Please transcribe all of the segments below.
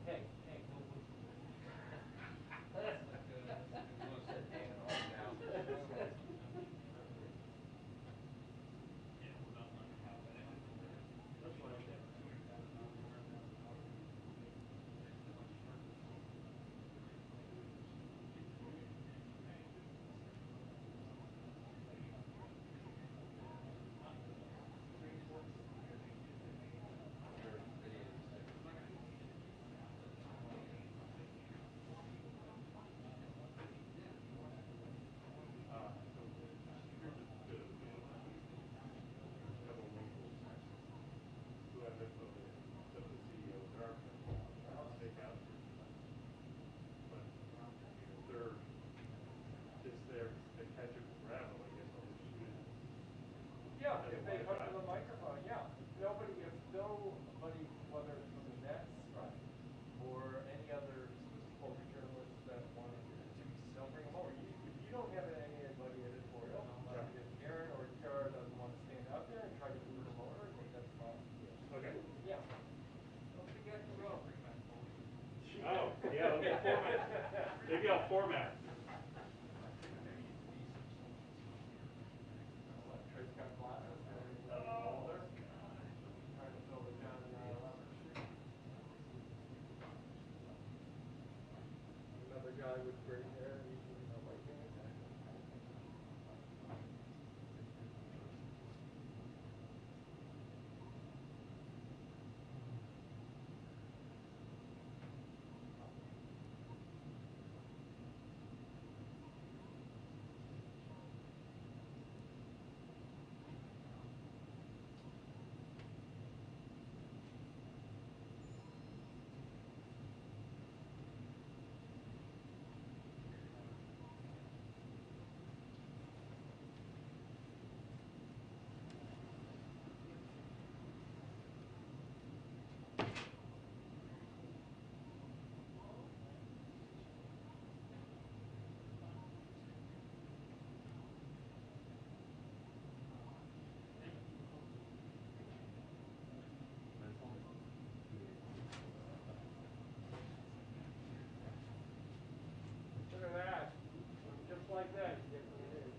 hey, hey, hey, no, that's not good. We'll sit hanging all down. That's fine. So here's a bit of a dilemma. There's a couple of locals who have info in, some of the CEOs that are coming out trying to stake out here. But if they're just there to catch it with gravel, I guess I'll just shoot it. Yeah, if they come to the microphone, yeah. If nobody, whether it's from the Nets or any other photojournalists that want to, they'll bring them over. If you don't have anybody editorial, like if Aaron or Tara doesn't want to stand out there and try to move them over, I think that's fine. Okay. Yeah. Don't forget the rotary man. Oh, yeah, okay, format. Maybe I'll format. Trey's got glasses, they're a little Oh, older. Trying to fill the John Lemon shoe. Another guy with gray hair using a white hand. Look at that. Just like that, you get what it is.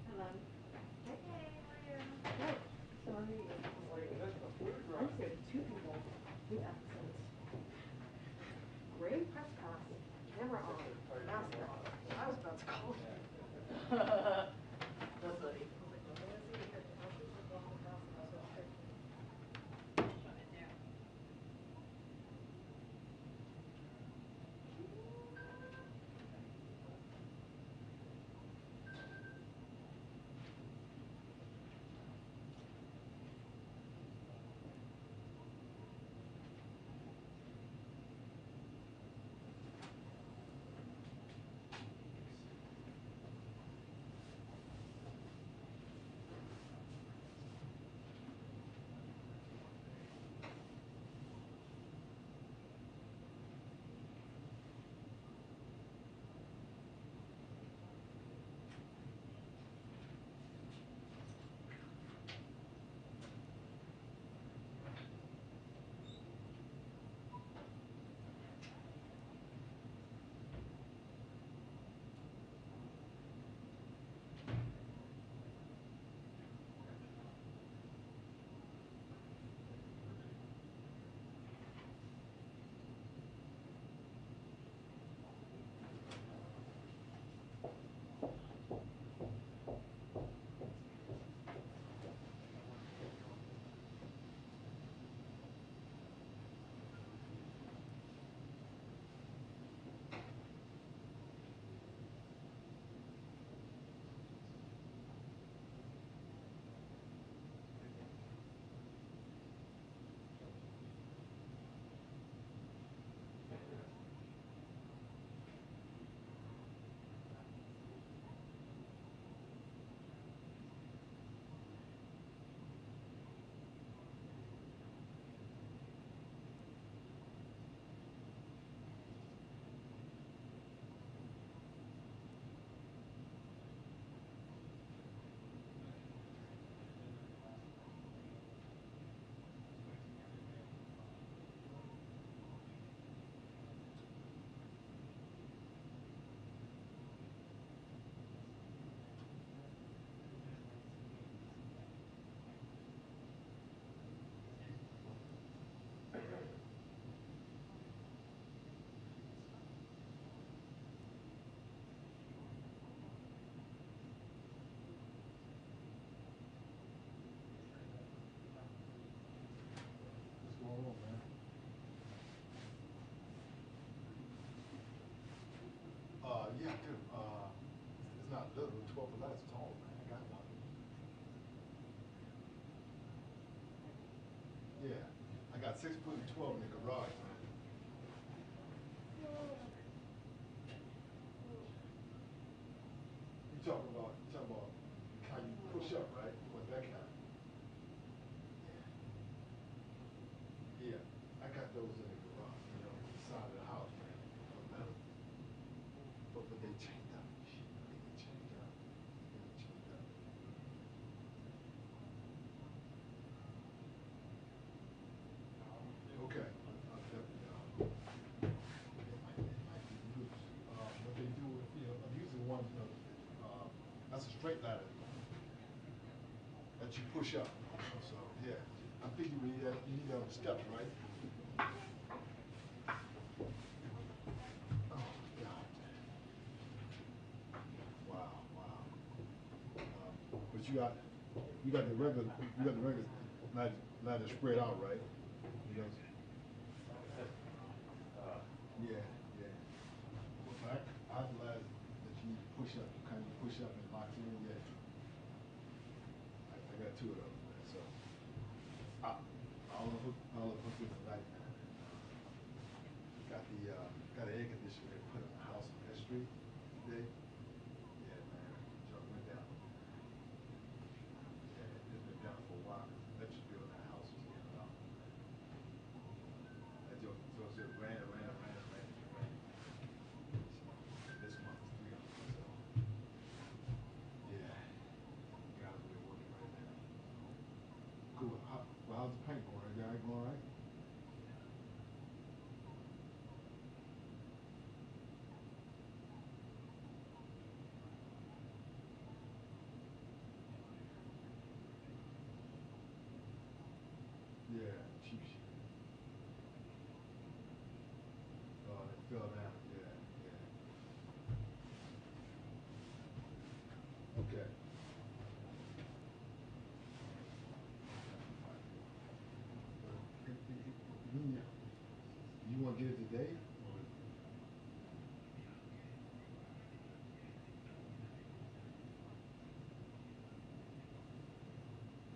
Hello. Hey, how are you? Good. So are you? Like, this is a food I run. just have two people with accents. Gray press pass, camera on, mask on. I was about to call you. That's funny. I was like, well, let's see if I'll see if I'm the house and I'll go straight. Shut it down. 12 for that's tall, man. I got one. Yeah, I got 6'12" in the garage, man. You talking about how you push up, right? What that kind? Yeah. Yeah, I got those in the garage, you know, on the side of the house, man. No metal. But they changed up. Shit, they changed up. They changed up. Okay. It might be loose. What they do, you know, I'm using one, you know, that's a straight ladder that you push up. So, yeah. I think you need that on the steps, right? Oh, God. Wow, wow. But you got the regular ladder spread out, right? You know? Yeah, yeah. But I'm glad that you need to push up, kind of push up and lock in. Yeah. I got two of those, man. So I'll hook in the light, man. Got an air conditioner they put in the house on that street today. Yeah, man. Truck went down. Yeah, it's been down for a while because the electric bill in that house was getting up. That joke just ran. This month is 300. So yeah, guys are working right now. Cool. How's the paint going? Is that going all right? Yeah, cheap shit. Oh, it fell down. Yeah, yeah. Okay. You want to get it today? Or?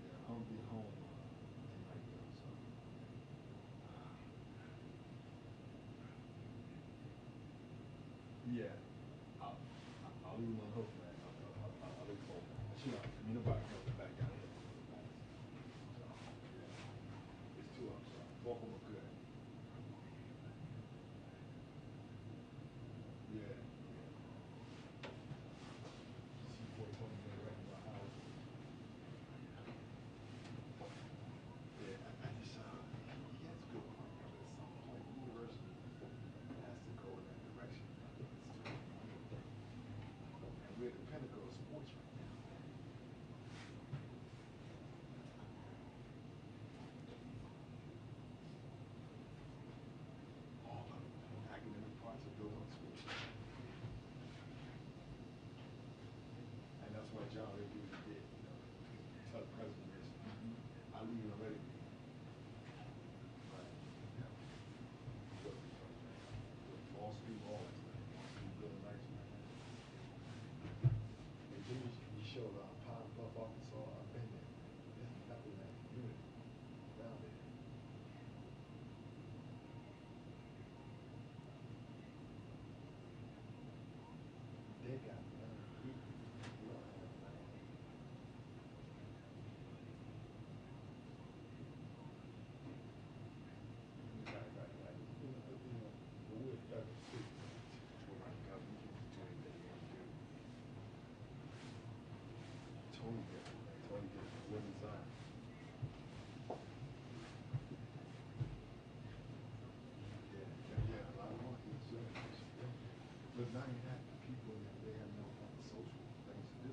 Yeah, I'm gonna be home tonight though, so. Yeah. I'll leave him on hook, man. I'll leave him open. Sure. I mean, nobody comes back down here. So, yeah. It's two of them, so both of them are good. Yeah, yeah. See, boy, told me they're right in my house. Yeah, I just, he has a good point, but at some point, the university has to go in that direction. It's too much money. And we're the pinnacle of sports right now. All of them. Academic parts are built on sports. And that's what John Ray did, you know. Tell the president this. I leave it already. Right. Yeah. Good. Law school, all that stuff. Law school, good and nice, man. And then you showed Pine Bluff, Arkansas. I've been there. There's nothing like the community down there. They got land. We don't have land. Right. But we're a federal city. We're not government. You can do anything you want to do. Totally different, man. Totally different. We're designed. Yeah, a lot of money. But now you have people that they have no social things to do.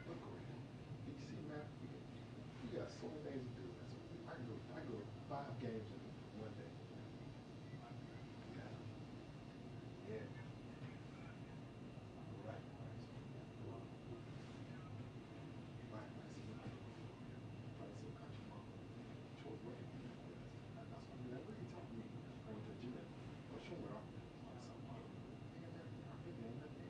Look over here. You see, man, we got so many things to do. I go 5 games in one day. Yeah. Yeah. Right. Right. So right. So country mom. Choice way. That's what I mean. That really taught me going to the gym. Well, sure, we're all. Ain't got nothing. I'm thinking, ain't nothing.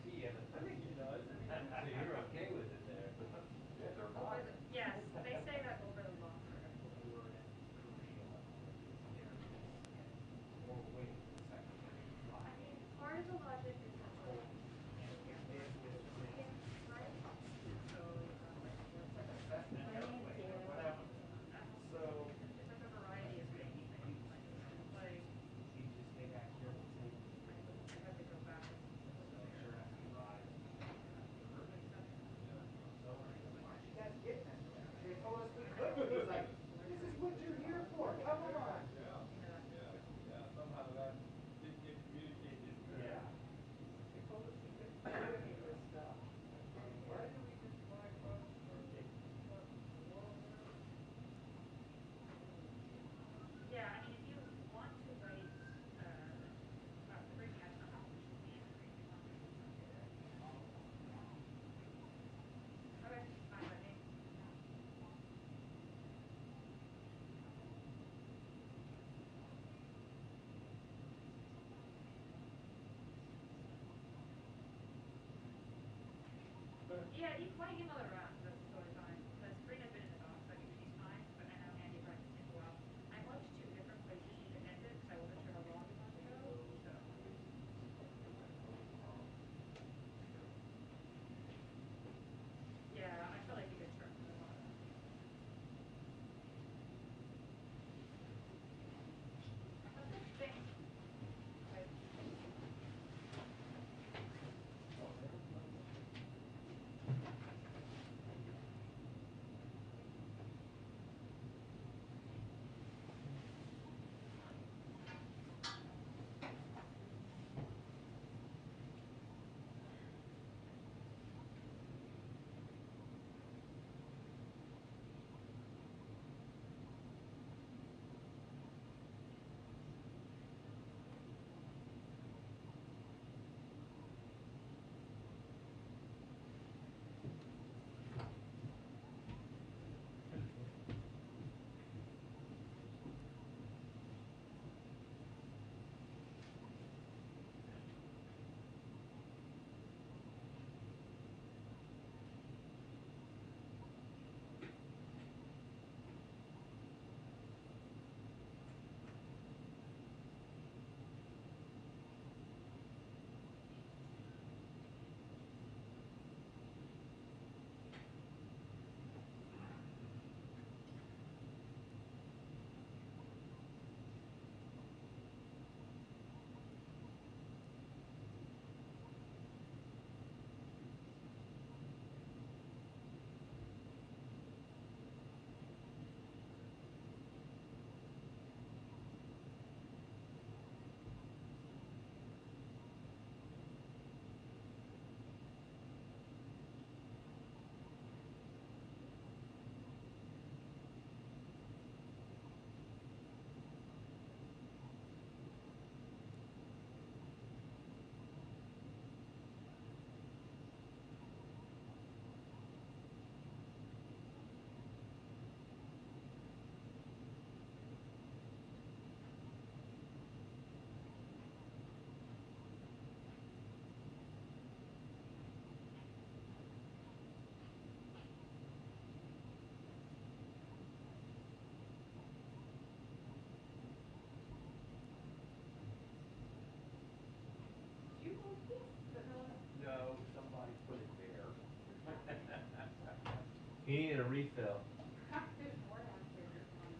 fee in it. I think he does. I mean, So you're okay with it there? yeah, they're Over fine. the, yes, they say that over the long term. When we were in Korea, there is more wind in the secondary I drive. mean, part of the logic is that Oh, yeah, bandwidth yeah, rate. right? So you have like more. It's like a Cessna airplane, like, what happened to it? So, It's like a variety of things. Like, you just stay back here, we'll take you. I had to go back and So make sure after you ride. So, why don't you guys get that? They told us we couldn't. He's like, this is what you're here for, come on. Somehow that didn't get communicated. Yeah. They told us we couldn't do any of this stuff. Why do we just fly across the world now? yeah, I mean, if you want to write, bring that's not how we should be. Okay, fine by me. Yeah, you can email it around, that's totally fine. Because Karina's been in the docs, I think she's fine, but I know Andy probably can take a while. I looked two different places you could end it, because I wasn't sure how long you wanted to go, so. Yeah, I felt like you could start from the bottom. Okay, thanks. Bye. You moved this, No, somebody put it there. He needed a refill. there's more downstairs if you want.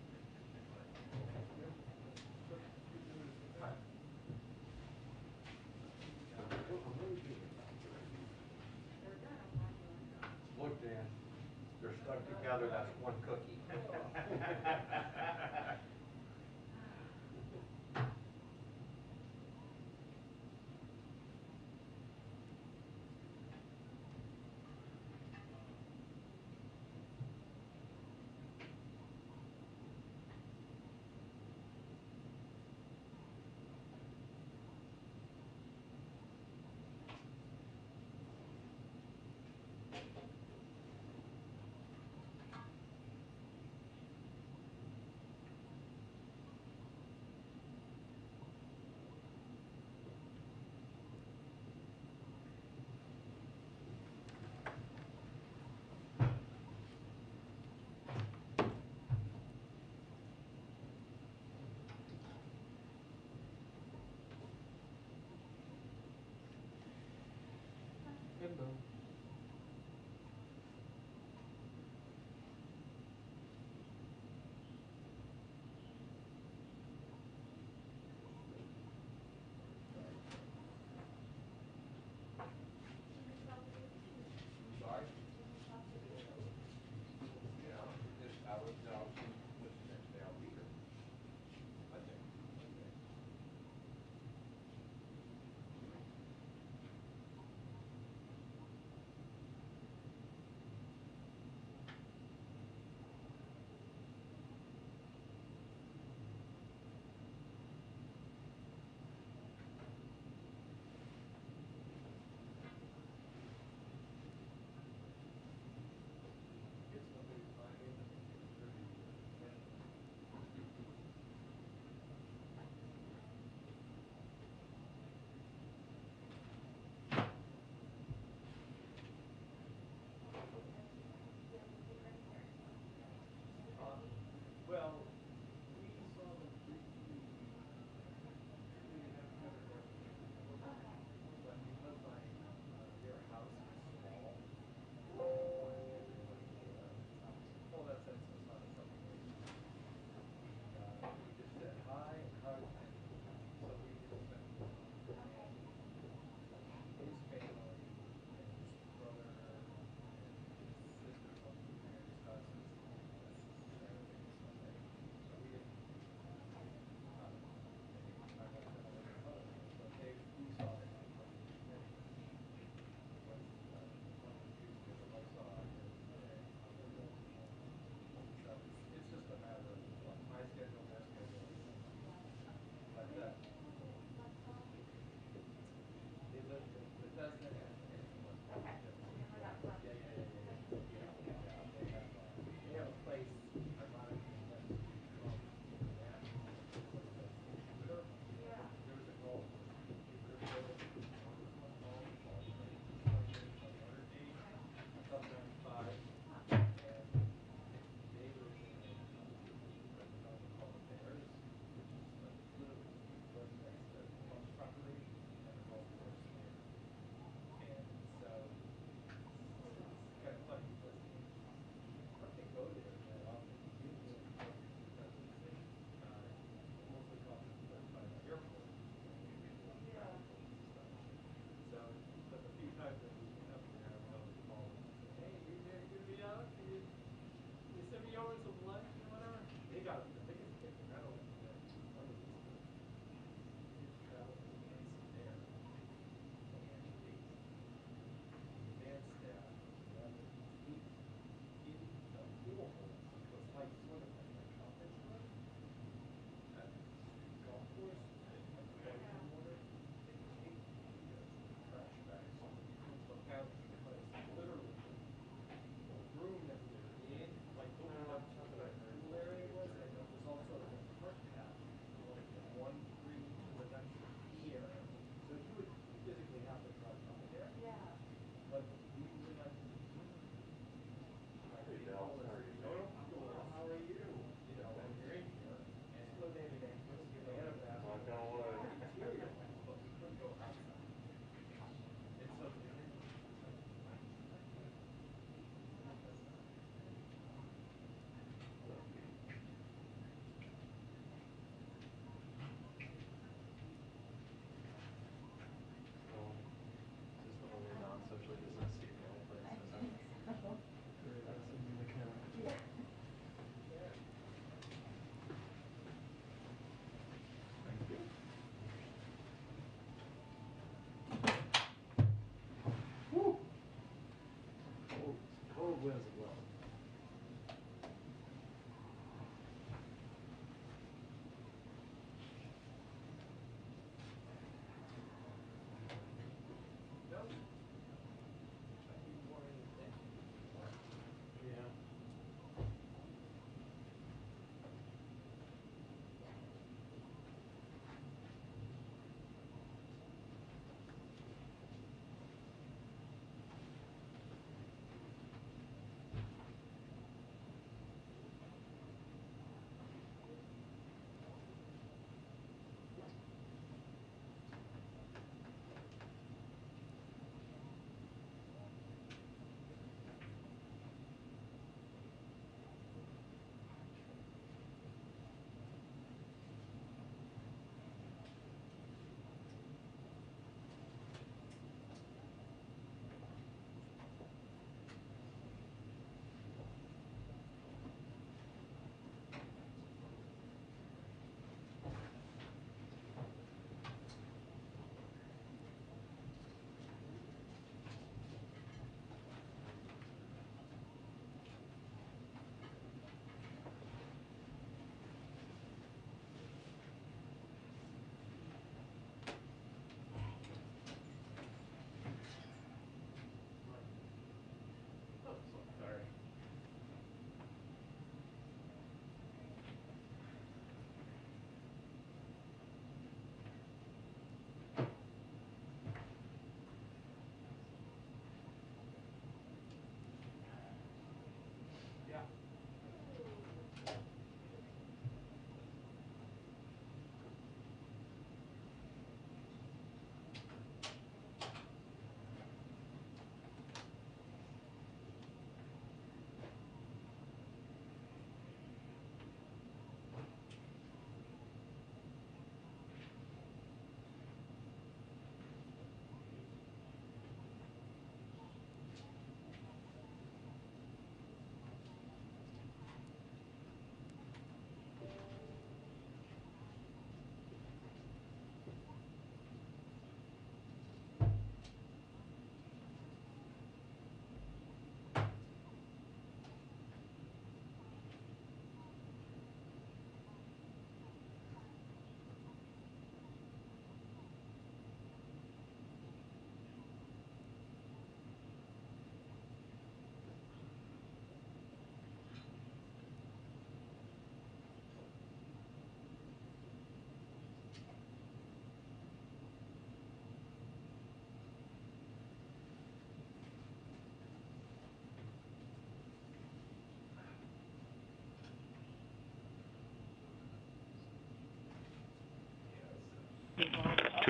They're good, I'm glad you like them. Look, Dan, they're stuck together, that's one cookie.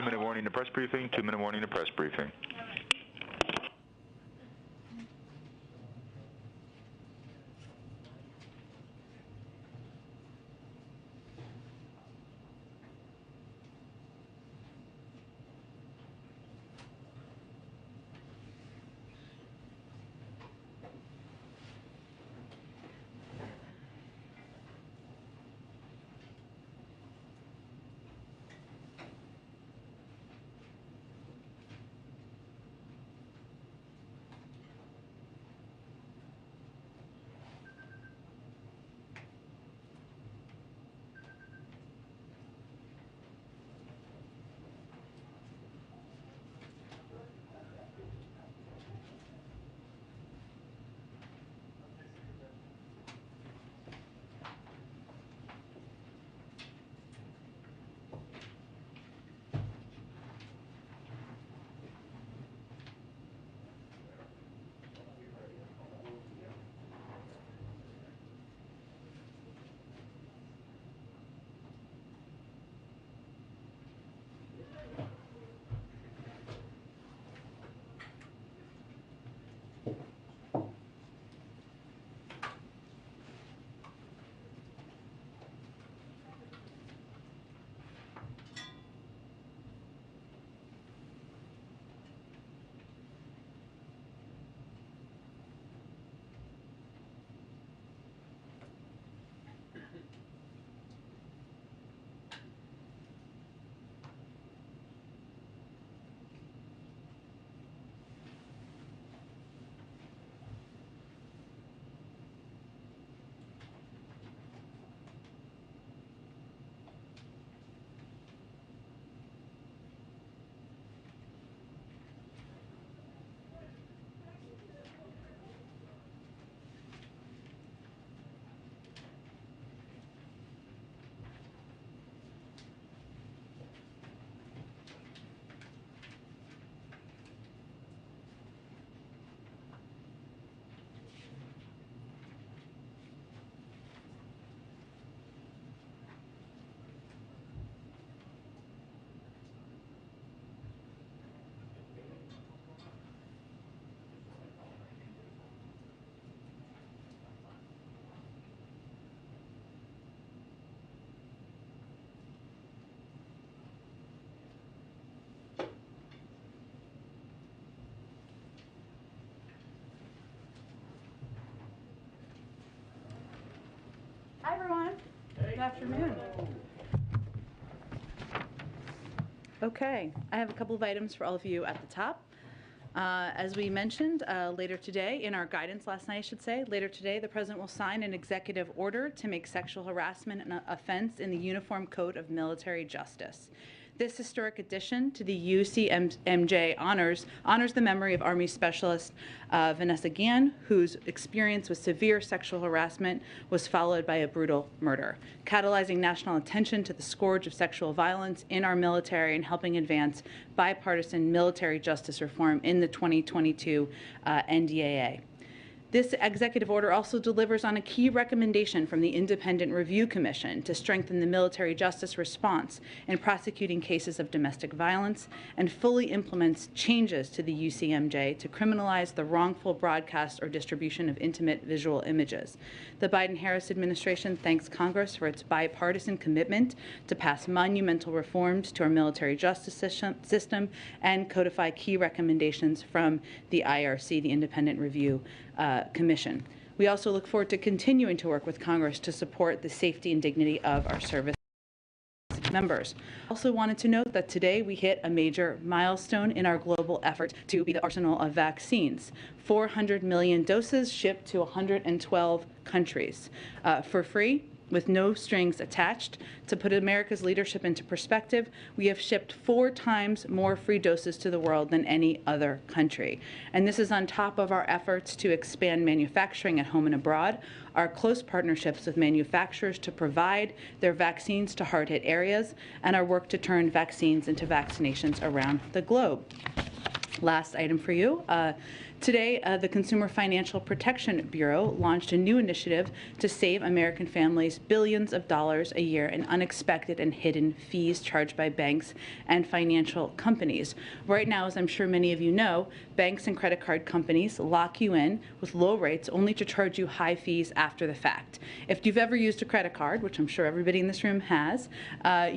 2-minute warning to press briefing. 2-minute warning to press briefing. Hi, everyone. Good afternoon. Okay, I have a couple of items for all of you at the top. As we mentioned later today, in our guidance last night, I should say, later today, the President will sign an executive order to make sexual harassment an offense in the Uniform Code of Military Justice. This historic addition to the UCMJ honors the memory of Army Specialist Vanessa Gann, whose experience with severe sexual harassment was followed by a brutal murder, catalyzing national attention to the scourge of sexual violence in our military and helping advance bipartisan military justice reform in the 2022 NDAA. This executive order also delivers on a key recommendation from the Independent Review Commission to strengthen the military justice response in prosecuting cases of domestic violence and fully implements changes to the UCMJ to criminalize the wrongful broadcast or distribution of intimate visual images. The Biden-Harris administration thanks Congress for its bipartisan commitment to pass monumental reforms to our military justice system and codify key recommendations from the IRC, the Independent Review Commission. We also look forward to continuing to work with Congress to support the safety and dignity of our service members. Also wanted to note that today we hit a major milestone in our global effort to be the arsenal of vaccines. 400 million doses shipped to 112 countries for free, with no strings attached. To put America's leadership into perspective, we have shipped 4 times more free doses to the world than any other country. And this is on top of our efforts to expand manufacturing at home and abroad, our close partnerships with manufacturers to provide their vaccines to hard-hit areas, and our work to turn vaccines into vaccinations around the globe. Last item for you. Today, the Consumer Financial Protection Bureau launched a new initiative to save American families billions of dollars a year in unexpected and hidden fees charged by banks and financial companies. Right now, as I'm sure many of you know, banks and credit card companies lock you in with low rates only to charge you high fees after the fact. If you've ever used a credit card, which I'm sure everybody in this room has,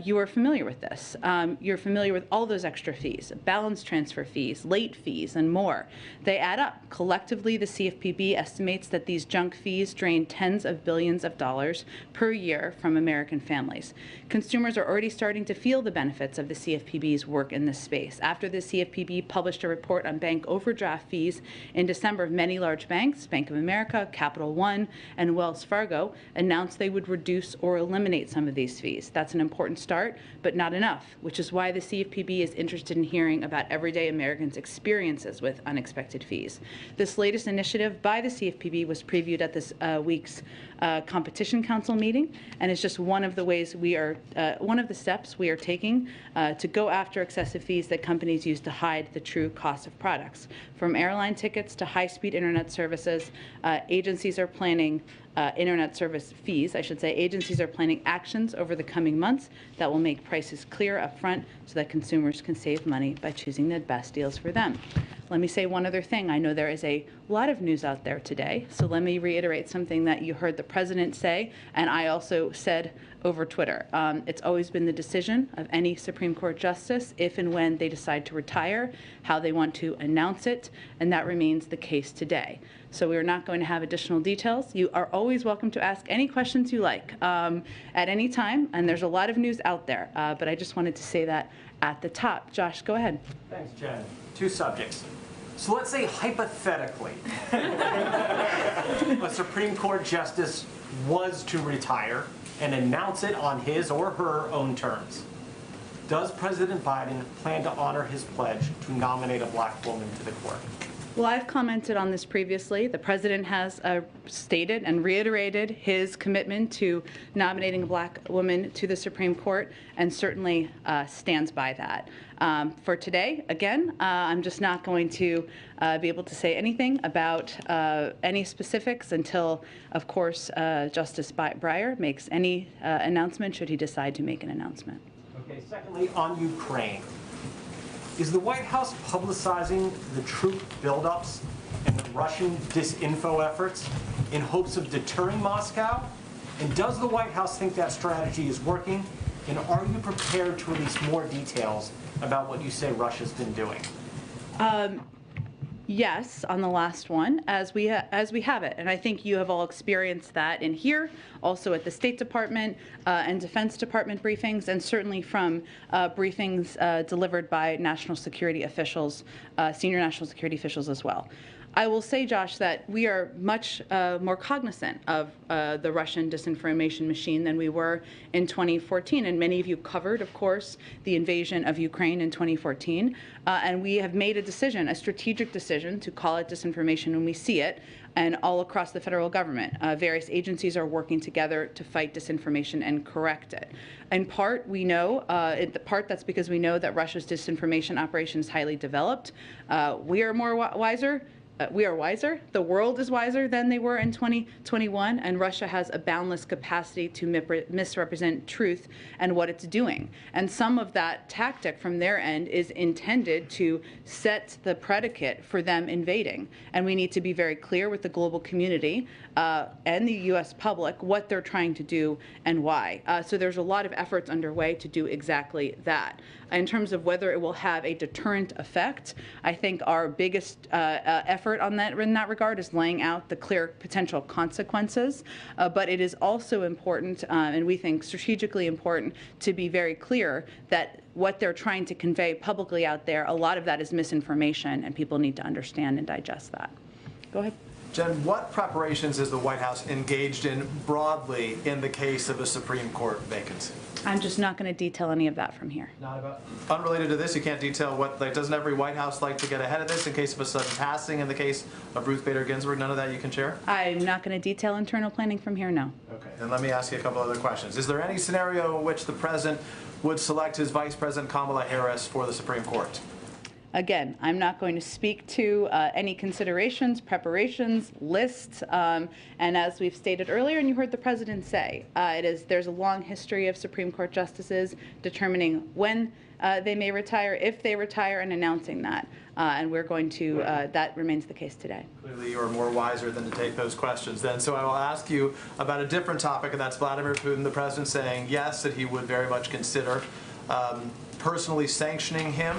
you are familiar with this. You're familiar with all those extra fees, balance transfer fees, late fees, and more. They add up. Collectively, the CFPB estimates that these junk fees drain tens of billions of dollars per year from American families. Consumers are already starting to feel the benefits of the CFPB's work in this space. After the CFPB published a report on bank overdraft fees in December, many large banks, Bank of America, Capital One, and Wells Fargo, announced they would reduce or eliminate some of these fees. That's an important start, but not enough, which is why the CFPB is interested in hearing about everyday Americans' experiences with unexpected fees. This latest initiative by the CFPB was previewed at this week's Competition Council meeting, and is just one of the ways one of the steps we are taking to go after excessive fees that companies use to hide the true cost of products. From airline tickets to high-speed internet services, agencies are planning internet service fees, I should say. Agencies are planning actions over the coming months that will make prices clear up front so that consumers can save money by choosing the best deals for them. Let me say one other thing. I know there is a lot of news out there today, so let me reiterate something that you heard the President say, and I also said over Twitter. It's always been the decision of any Supreme Court justice, if and when they decide to retire, how they want to announce it, and that remains the case today. So we are not going to have additional details. You are always welcome to ask any questions you like at any time, and there's a lot of news out there, but I just wanted to say that at the top. Josh, go ahead. Thanks, Jen. Two subjects. So let's say hypothetically, a Supreme Court justice was to retire and announce it on his or her own terms. Does President Biden plan to honor his pledge to nominate a black woman to the court? Well, I've commented on this previously. The President has stated and reiterated his commitment to nominating a black woman to the Supreme Court, and certainly stands by that. For today, again, I'm just not going to be able to say anything about any specifics until, of course, Justice Breyer makes any announcement, should he decide to make an announcement. Okay, secondly, on Ukraine. Is the White House publicizing the troop buildups and the Russian disinfo efforts in hopes of deterring Moscow? And does the White House think that strategy is working? And are you prepared to release more details about what you say Russia's been doing? Yes, on the last one, as we have it, and I think you have all experienced that in here, also at the State Department and Defense Department briefings, and certainly from briefings delivered by national security officials, senior national security officials as well. I will say, Josh, that we are much more cognizant of the Russian disinformation machine than we were in 2014. And many of you covered, of course, the invasion of Ukraine in 2014. And we have made a decision, a strategic decision, to call it disinformation when we see it. And all across the federal government, various agencies are working together to fight disinformation and correct it. In part, we know, that's because we know that Russia's disinformation operation is highly developed. We are more wiser. We are wiser. The world is wiser than they were in 2021, and Russia has a boundless capacity to misrepresent truth and what it's doing. And some of that tactic from their end is intended to set the predicate for them invading. And we need to be very clear with the global community and the U.S. public what they're trying to do and why. So there's a lot of efforts underway to do exactly that. In terms of whether it will have a deterrent effect, I think our biggest effort in that regard is laying out the clear potential consequences. But it is also important, and we think strategically important, to be very clear that what they're trying to convey publicly out there, a lot of that is misinformation, and people need to understand and digest that. Go ahead. Jen, what preparations is the White House engaged in broadly in the case of a Supreme Court vacancy? I'm just not going to detail any of that from here. Not about unrelated to this. You can't detail what. Like, doesn't every White House like to get ahead of this in case of a sudden passing? In the case of Ruth Bader Ginsburg, none of that you can share. I'm not going to detail internal planning from here. No. Okay. Then let me ask you a couple other questions. Is there any scenario in which the president would select his Vice President Kamala Harris for the Supreme Court? Again, I'm not going to speak to any considerations, preparations, lists, and as we've stated earlier, and you heard the President say, there's a long history of Supreme Court justices determining when they may retire, if they retire, and announcing that. And we're going to, that remains the case today. Clearly, you are more wiser than to take those questions then. So I will ask you about a different topic, and that's Vladimir Putin, the president, saying yes, that he would very much consider personally sanctioning him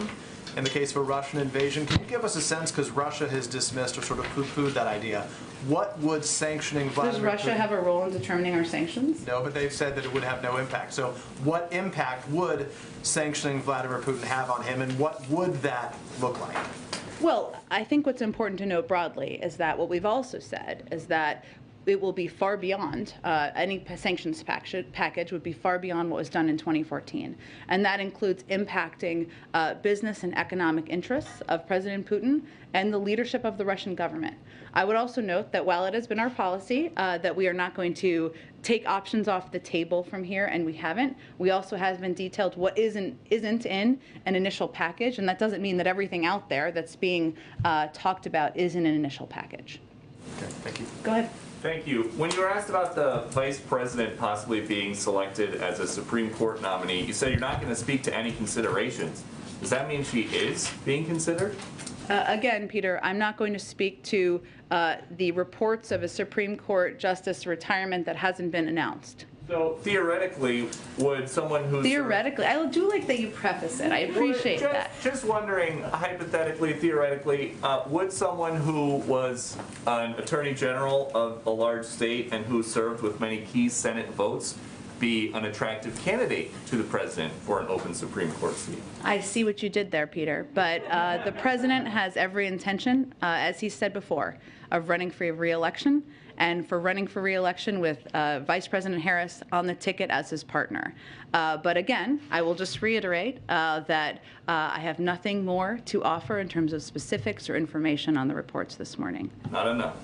in the case of a Russian invasion. Can you give us a sense, because Russia has dismissed or sort of poo-pooed that idea, what would sanctioning Vladimir Does Russia Putin... have a role in determining our sanctions? No, but they've said that it would have no impact. So what impact would sanctioning Vladimir Putin have on him, and what would that look like? Well, I think what's important to note broadly is that what we've also said is that it will be far beyond, any sanctions package would be far beyond what was done in 2014. And that includes impacting business and economic interests of President Putin and the leadership of the Russian government. I would also note that while it has been our policy that we are not going to take options off the table from here, and we haven't, we also have been detailed what isn't in an initial package, and that doesn't mean that everything out there that's being talked about is in an initial package. Okay, thank you. Go ahead. Thank you. When you were asked about the vice president possibly being selected as a Supreme Court nominee, you said you're not going to speak to any considerations. Does that mean she is being considered? Again, Peter, I'm not going to speak to the reports of a Supreme Court justice retirement that hasn't been announced. So theoretically, would someone who's... Theoretically. I do like that you preface it. I appreciate that. Just wondering, hypothetically, theoretically, would someone who was an attorney general of a large state and who served with many key Senate votes be an attractive candidate to the president for an open Supreme Court seat? I see what you did there, Peter. But the president has every intention, as he said before, of running for re-election, and for running for re-election with Vice President Harris on the ticket as his partner. But again, I will just reiterate that I have nothing more to offer in terms of specifics or information on the reports this morning. Not enough.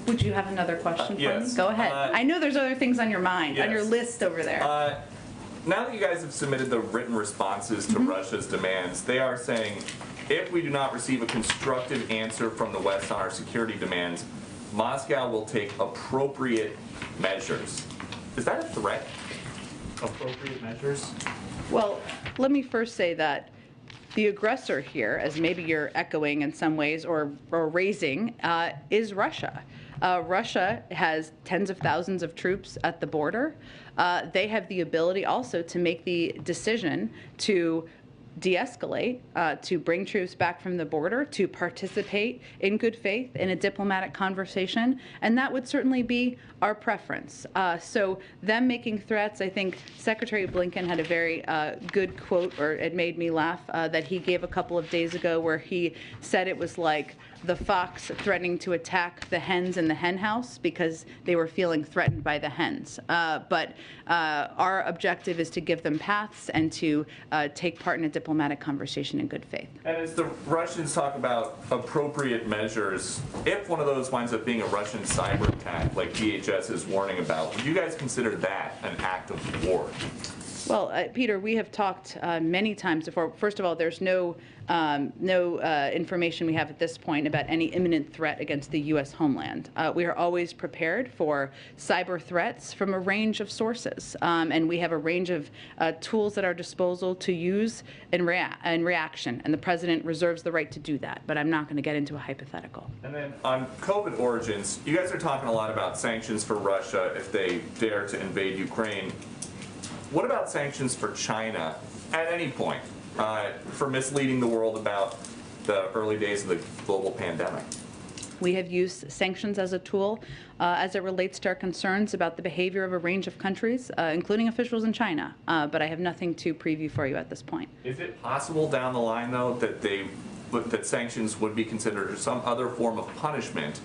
Would you have another question for yes. me? Go ahead. I know there's other things on your mind, on your Yes. list over there. Now that you guys have submitted the written responses to Russia's demands, they are saying, if we do not receive a constructive answer from the West on our security demands, Moscow will take appropriate measures. Is that a threat? Appropriate measures? Well, let me first say that the aggressor here, as maybe you're echoing in some ways or raising, is Russia. Russia has tens of thousands of troops at the border. They have the ability also to make the decision to de-escalate, to bring troops back from the border, to participate in good faith in a diplomatic conversation, and that would certainly be our preference. So them making threats, I think Secretary Blinken had a very good quote, or it made me laugh, that he gave a couple of days ago where he said it was like the fox threatening to attack the hens in the hen house because they were feeling threatened by the hens. But our objective is to give them paths and to take part in a diplomatic conversation in good faith. And as the Russians talk about appropriate measures, if one of those winds up being a Russian cyber attack, like DHS is warning about, would you guys consider that an act of war? Well, Peter, we have talked many times before. First of all, there's no information we have at this point about any imminent threat against the U.S. homeland. We are always prepared for cyber threats from a range of sources, and we have a range of tools at our disposal to use in reaction, and the president reserves the right to do that, but I'm not going to get into a hypothetical. And then on COVID origins, you guys are talking a lot about sanctions for Russia if they dare to invade Ukraine. What about sanctions for China at any point for misleading the world about the early days of the global pandemic? We have used sanctions as a tool as it relates to our concerns about the behavior of a range of countries, including officials in China, but I have nothing to preview for you at this point. Is it possible down the line, though, that sanctions would be considered some other form of punishment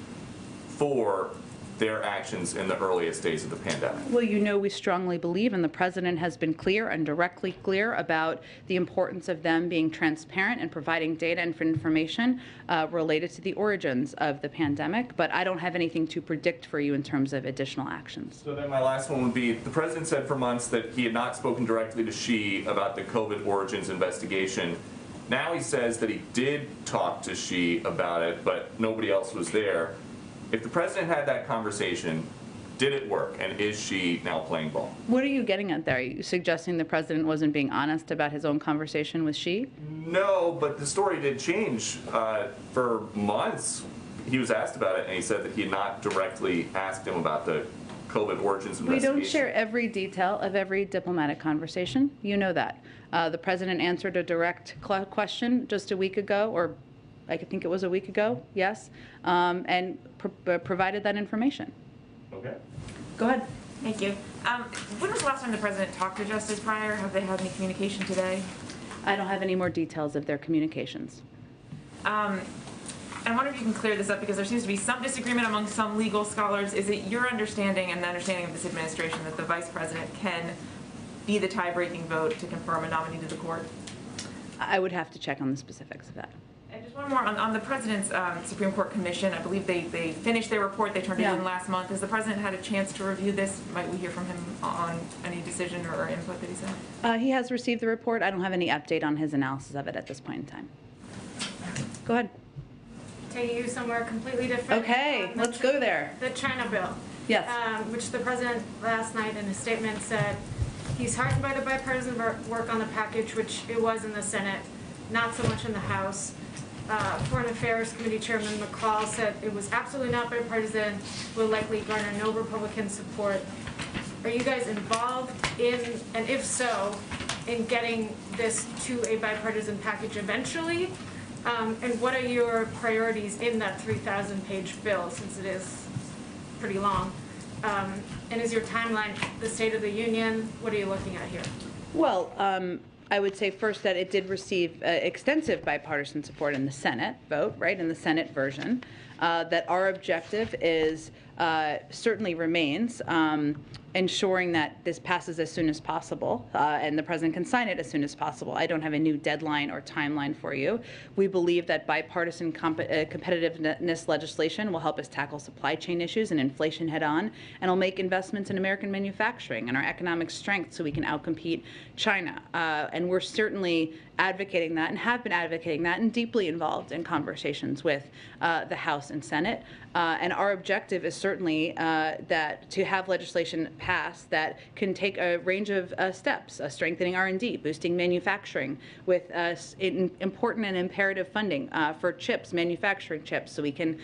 for their actions in the earliest days of the pandemic? Well, you know we strongly believe, and the president has been clear and directly clear about the importance of them being transparent and providing data and information related to the origins of the pandemic, but I don't have anything to predict for you in terms of additional actions. So then my last one would be, the president said for months that he had not spoken directly to Xi about the COVID origins investigation. Now he says that he did talk to Xi about it, but nobody else was there. If the president had that conversation, did it work? And is Xi now playing ball? What are you getting at there? Are you suggesting the president wasn't being honest about his own conversation with Xi? No, but the story did change. For months, he was asked about it, and he said that he had not directly asked him about the COVID origins investigation. We don't share every detail of every diplomatic conversation. You know that. The president answered a direct question just a week ago, or I think it was a week ago, yes, and provided that information. Okay. Go ahead. Thank you. When was the last time the president talked to Justice Breyer? Have they had any communication today? I don't have any more details of their communications. I wonder if you can clear this up, because there seems to be some disagreement among some legal scholars. Is it your understanding and the understanding of this administration that the vice president can be the tie-breaking vote to confirm a nominee to the court? I would have to check on the specifics of that. And just one more on the president's Supreme Court commission. I believe they finished their report. They turned it in last month. Has the president had a chance to review this? Might we hear from him on any decision or input that he's had? He has received the report. I don't have any update on his analysis of it at this point in time. Go ahead. Take you somewhere completely different. Okay, let's go there. The China bill. Yes. Which the president last night in a statement said he's heartened by the bipartisan work on the package, which it was in the Senate, not so much in the House. Foreign Affairs Committee Chairman McCall said it was absolutely not bipartisan, will likely garner no Republican support. Are you guys involved in, and if so, in getting this to a bipartisan package eventually? And what are your priorities in that 3,000-page bill, since it is pretty long? And is your timeline the State of the Union? What are you looking at here? Well, I would say first that it did receive extensive bipartisan support in the Senate vote, right, in the Senate version. That our objective is, certainly remains, ensuring that this passes as soon as possible, and the president can sign it as soon as possible. I don't have a new deadline or timeline for you. We believe that bipartisan competitiveness legislation will help us tackle supply chain issues and inflation head on, and will make investments in American manufacturing and our economic strength so we can outcompete China. And we're certainly advocating that and have been advocating that and deeply involved in conversations with the House and Senate. And our objective is certainly that to have legislation passed that can take a range of steps, strengthening R&D, boosting manufacturing with important and imperative funding for chips, manufacturing chips, so we can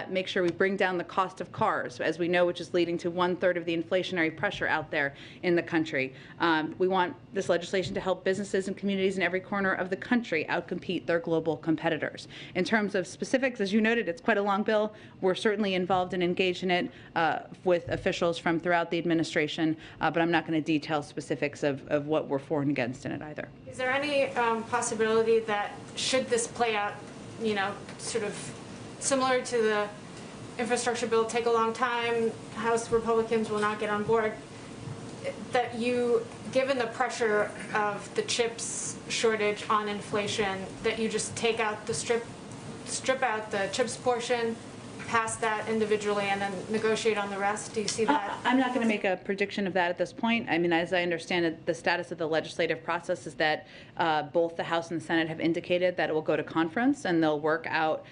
make sure we bring down the cost of cars, as we know, which is leading to 1/3 of the inflationary pressure out there in the country. We want this legislation to help businesses and communities in every corner of the country outcompete their global competitors. In terms of specifics, as you noted, it's quite a long bill. We're certainly involved and engaged in it with officials from throughout the administration, but I'm not going to detail specifics of what we're for and against in it either. Is there any possibility that, should this play out, you know, sort of similar to the infrastructure bill, take a long time, House Republicans will not get on board, that you, given the pressure of the chips shortage on inflation, that you just take out the strip out the chips portion, pass that individually, and then negotiate on the rest? Do you see that? I'm not going to make a prediction of that at this point. I mean, as I understand it, the status of the legislative process is that both the House and the Senate have indicated that it will go to conference and they'll work out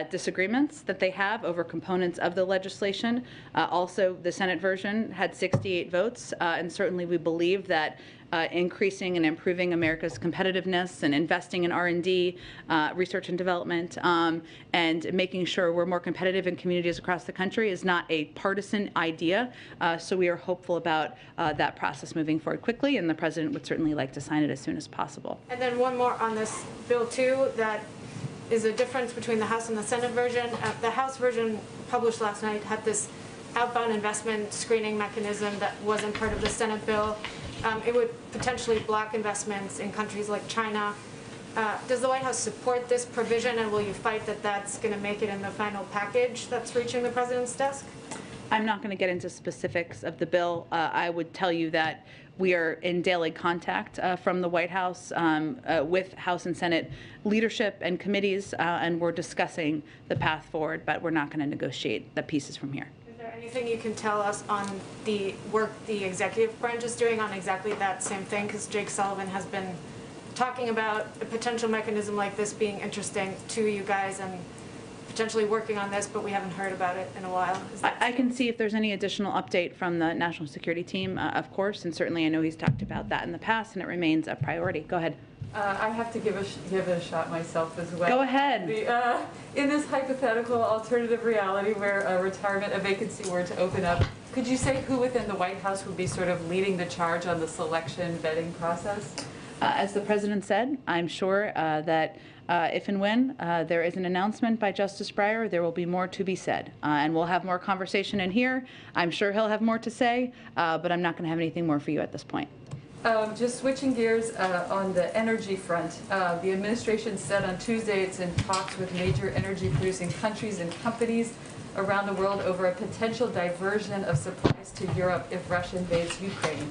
disagreements that they have over components of the legislation. Also, the Senate version had 68 votes, and certainly we believe that increasing and improving America's competitiveness and investing in R&D, research and development, and making sure we're more competitive in communities across the country is not a partisan idea. So we are hopeful about that process moving forward quickly, and the president would certainly like to sign it as soon as possible. And then one more on this bill too, that is a difference between the House and the Senate version. The House version published last night had this outbound investment screening mechanism that wasn't part of the Senate bill. It would potentially block investments in countries like China. Does the White House support this provision, and will you fight that that's going to make it in the final package that's reaching the president's desk? I'm not going to get into specifics of the bill. I would tell you that we are in daily contact from the White House with House and Senate leadership and committees, and we're discussing the path forward, but we're not going to negotiate the pieces from here. Anything you can tell us on the work the executive branch is doing on exactly that same thing? Because Jake Sullivan has been talking about a potential mechanism like this being interesting to you guys and potentially working on this, but we haven't heard about it in a while. I can see if there's any additional update from the national security team, of course, and certainly I know he's talked about that in the past, and it remains a priority. Go ahead. I have to give it a shot myself as well. Go ahead. In this hypothetical alternative reality where a vacancy were to open up, could you say who within the White House would be sort of leading the charge on the selection vetting process? As the president said, I'm sure that if and when there is an announcement by Justice Breyer, there will be more to be said. And we'll have more conversation in here. I'm sure he'll have more to say, but I'm not going to have anything more for you at this point. Just switching gears on the energy front, the administration said on Tuesday it's in talks with major energy producing countries and companies around the world over a potential diversion of supplies to Europe if Russia invades Ukraine.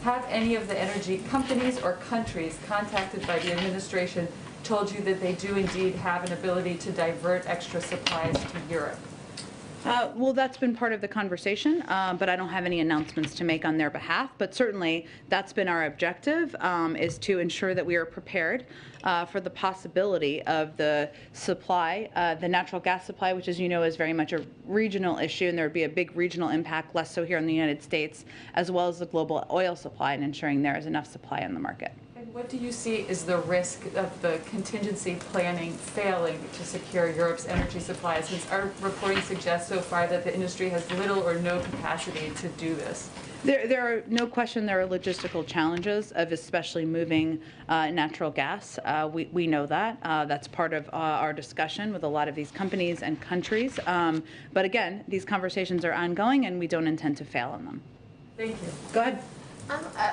Have any of the energy companies or countries contacted by the administration told you that they do indeed have an ability to divert extra supplies to Europe? Well, that's been part of the conversation, but I don't have any announcements to make on their behalf. But certainly, that's been our objective, is to ensure that we are prepared for the possibility of the supply, the natural gas supply, which, as you know, is very much a regional issue, and there would be a big regional impact, less so here in the United States, as well as the global oil supply, and ensuring there is enough supply on the market. What do you see is the risk of the contingency planning failing to secure Europe's energy supply, since our reporting suggests so far that the industry has little or no capacity to do this? There are no question there are logistical challenges of especially moving natural gas. We know that. That's part of our discussion with a lot of these companies and countries. But again, these conversations are ongoing and we don't intend to fail on them. Thank you. Go ahead.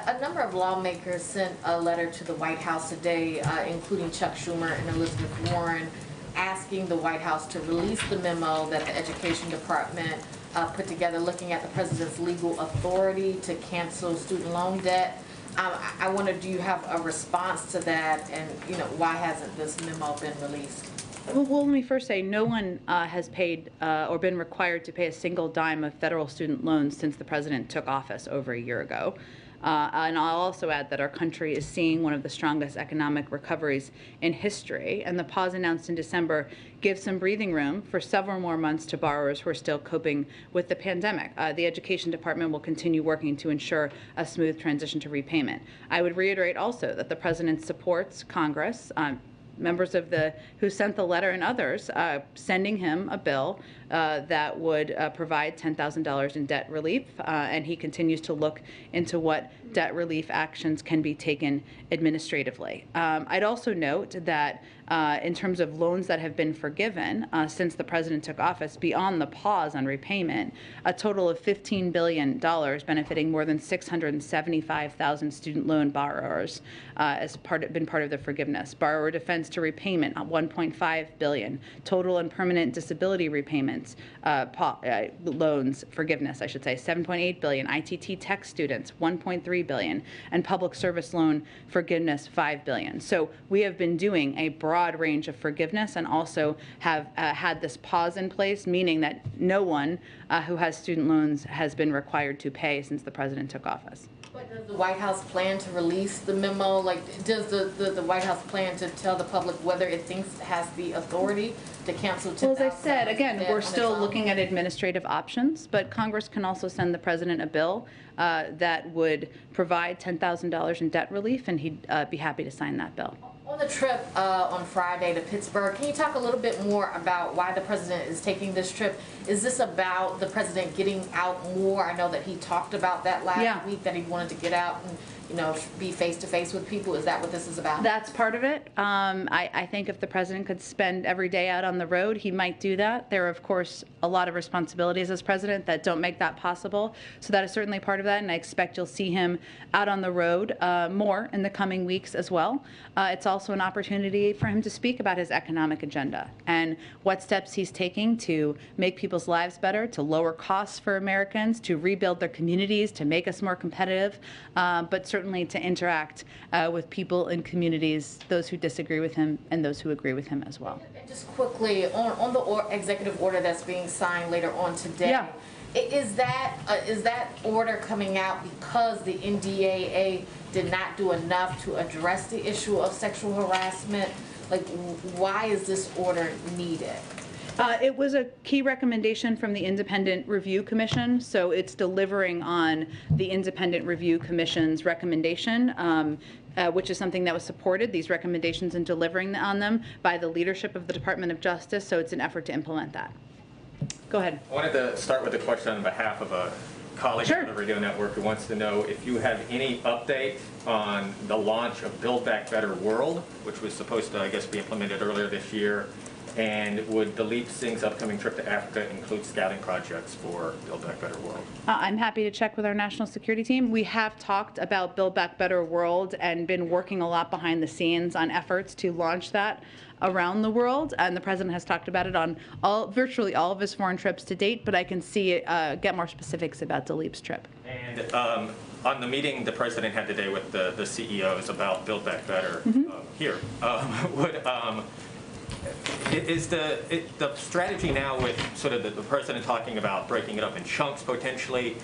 A number of lawmakers sent a letter to the White House today, including Chuck Schumer and Elizabeth Warren, asking the White House to release the memo that the Education Department put together looking at the president's legal authority to cancel student loan debt. I wonder, do you have a response to that, and why hasn't this memo been released? Well, let me first say no one has paid or been required to pay a single dime of federal student loans since the president took office over a year ago. And I'll also add that our country is seeing one of the strongest economic recoveries in history, and the pause announced in December gives some breathing room for several more months to borrowers who are still coping with the pandemic. The Education Department will continue working to ensure a smooth transition to repayment. I would reiterate also that the president supports Congress, members of who sent the letter and others, sending him a bill that would provide $10,000 in debt relief, and he continues to look into what debt relief actions can be taken administratively. I'd also note that in terms of loans that have been forgiven since the president took office, beyond the pause on repayment, a total of $15 billion benefiting more than 675,000 student loan borrowers has been part of the forgiveness. Borrower defense to repayment, $1.5 billion. Total and permanent disability repayments, loans forgiveness, I should say, $7.8 billion. ITT tech students, $1.3 billion. And public service loan forgiveness, $5 billion. So we have been doing a broad range of forgiveness and also have had this pause in place, meaning that no one who has student loans has been required to pay since the president took office. But does the White House plan to release the memo? Like, does the White House plan to tell the public whether it thinks it has the authority to cancel $10,000? Well, as I said, again, we're still looking at administrative options, but Congress can also send the president a bill that would provide $10,000 in debt relief, and he'd be happy to sign that bill. On the trip on Friday to Pittsburgh, can you talk a little bit more about why the president is taking this trip? Is this about the president getting out more? I know that he talked about that last week, that he wanted to get out and be face-to-face with people. Is that what this is about? That's part of it. I think if the president could spend every day out on the road, he might do that. There are, of course, a lot of responsibilities as president that don't make that possible. So that is certainly part of that, and I expect you'll see him out on the road more in the coming weeks as well. It's also an opportunity for him to speak about his economic agenda and what steps he's taking to make people's lives better, to lower costs for Americans, to rebuild their communities, to make us more competitive, but certainly to interact with people in communities, those who disagree with him and those who agree with him as well. And just quickly, on the executive order that's being signed later on today, is that order coming out because the NDAA did not do enough to address the issue of sexual harassment? Like, why is this order needed? It was a key recommendation from the Independent Review Commission, so it's delivering on the Independent Review Commission's recommendation, which is something that was supported, these recommendations, and delivering on them by the leadership of the Department of Justice, so it's an effort to implement that. Go ahead. I wanted to start with a question on behalf of a colleague Sure. on the radio network who wants to know if you have any update on the launch of Build Back Better World, which was supposed to, I guess, be implemented earlier this year. And would Dalip Singh's upcoming trip to Africa include scouting projects for Build Back Better World? I'm happy to check with our national security team. We have talked about Build Back Better World and been working a lot behind the scenes on efforts to launch that around the world, and the president has talked about it on virtually all of his foreign trips to date, but I can get more specifics about Dalip's trip. And on the meeting the president had today with the CEOs about Build Back Better is the strategy now with sort of the president talking about breaking it up in chunks potentially,